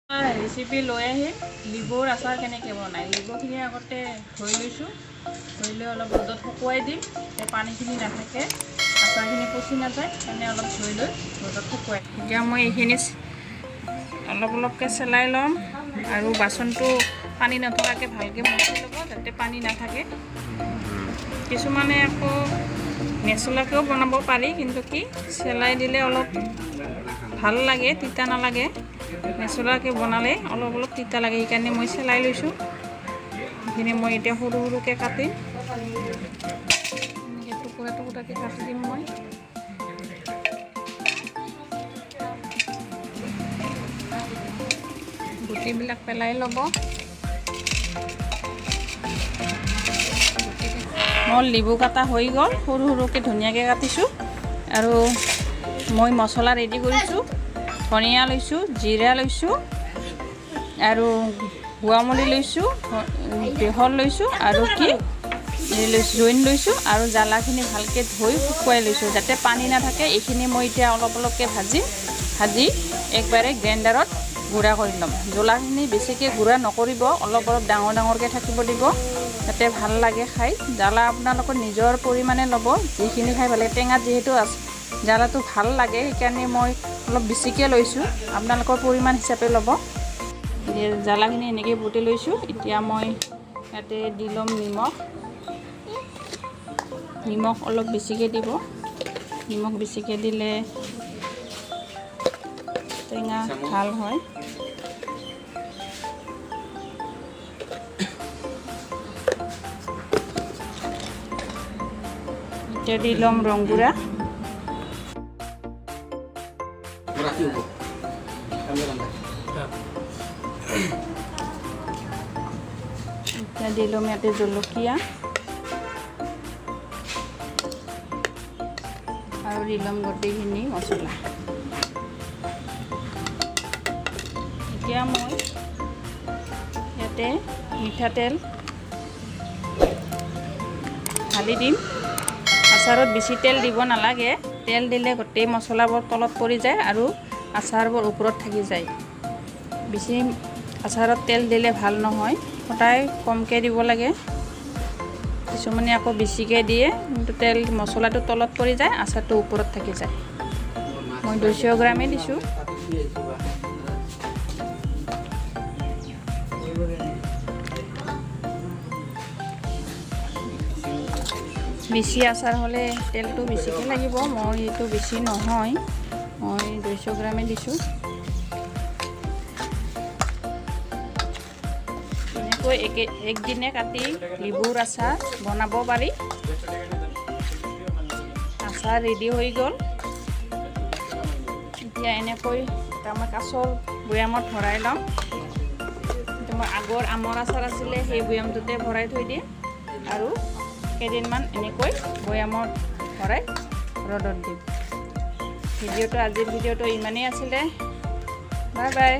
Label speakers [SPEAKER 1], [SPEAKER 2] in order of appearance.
[SPEAKER 1] Recipe লৈ আহি লিবুৰ আচাৰ কেনেকৈ বনায়। লিবুখিনি আগতে ধুই লৈছোঁ, ধুই লৈ অলপ ৰ'দত শুকুৱাই দিম, এই পানীখিনি নাথাকে, আচাৰখিনি পচি নাযায়, এনে অলপ ধুই লৈ ৰ'দত শুকুৱাই। এতিয়া মই এইখিনি অলপ অলপকৈ চেলাই ল'ম আৰু বাচনটো পানী নথকাকৈ ভালকৈ মচি ল'ব, যাতে পানী নাথাকে। কিছুমানে আকৌ নেচলাকৈও বনাব পাৰি, কিন্তু কি চেলাই দিলে অলপ ভাল লাগে, তিতা নালাগে। নেচলাকৈ বনালে অলপ অলপ তিতা লাগে, সেইকাৰণে মই চেলাই লৈছোঁ। সেইখিনি মই এতিয়া সৰু সৰুকৈ কাটিম, এনেকৈ টুকুৰা টুকুৰাকৈ কাটি দিম মই। গুটিবিলাক পেলাই ল'ব। মোৰ লিবু কাটা হৈ গ'ল, সৰু সৰুকৈ ধুনীয়াকৈ কাটিছোঁ। আৰু মই মছলা ৰেডি কৰিছোঁ, ধনিয়া লৈছোঁ, জিৰা লৈছোঁ আৰু গুৱামুলি লৈছোঁ, বেহৰ লৈছোঁ আৰু কি জইন লৈছোঁ আৰু জ্বালাখিনি ভালকৈ ধুই শুকুৱাই লৈছোঁ, যাতে পানী নাথাকে। এইখিনি মই এতিয়া অলপ অলপকৈ ভাজি একবাৰে গ্ৰাইণ্ডাৰত গুড়া কৰি ল'ম। জ্বলাখিনি বেছিকৈ গুড়া নকৰিব, অলপ অলপ ডাঙৰ ডাঙৰকৈ থাকিব দিব, যাতে ভাল লাগে খাই। জ্বালা আপোনালোকৰ নিজৰ পৰিমাণে ল'ব, যিখিনি খাই ভাল লাগে। টেঙাত যিহেতু জ্বালাটো ভাল লাগে, সেইকাৰণে মই অলপ বেছিকৈ লৈছোঁ, আপোনালোকৰ পৰিমাণ হিচাপে ল'ব। জ্বালাখিনি এনেকৈ বুটি লৈছোঁ। এতিয়া মই ইয়াতে দি ল'ম নিমখ অলপ বেছিকৈ দিব। নিমখ বেছিকৈ দিলে টেঙা ভাল হয়। এতিয়া দি ল'ম ৰং গুড়া। এতিয়া দি ল'ম ইয়াতে জলকীয়া আৰু দি ল'ম গোটেইখিনি মছলা। এতিয়া মই ইয়াতে মিঠাতেল ঢালি দিম। আচাৰত বেছি তেল দিব নালাগে, তেল দিলে গোটেই মছলাবোৰ তলত পৰি যায় আৰু আচাৰবোৰ ওপৰত থাকি যায়। বেছি আচাৰত তেল দিলে ভাল নহয়, সদায় কমকৈ দিব লাগে। কিছুমানে আকৌ বেছিকৈ দিয়ে, কিন্তু তেল মছলাটো তলত পৰি যায়, আচাৰটো ওপৰত থাকি যায়। মই 200 গ্ৰামেই দিছোঁ। বেছি আচাৰ হ'লে তেলটো বেছিকৈ লাগিব, মই এইটো বেছি নহয়, মই 200 গ্ৰামেই দিছোঁ। এনেকৈ একদিনে কাটি লিবুৰ আচাৰ বনাব পাৰি। আচাৰ ৰেডি হৈ গ'ল। এতিয়া এনেকৈ মই কাঁচৰ বৈয়ামত ভৰাই ল'ম। মই আগৰ আমৰ আচাৰ আছিলে, সেই বৈয়ামটোতে ভৰাই থৈ দিম আৰু কেইদিনমান এনেকৈ বৈয়ামত ভৰাই ৰ'দত দিম। আজিৰ ভিডিঅ'টো ইমানেই আছিলে। Bye bye.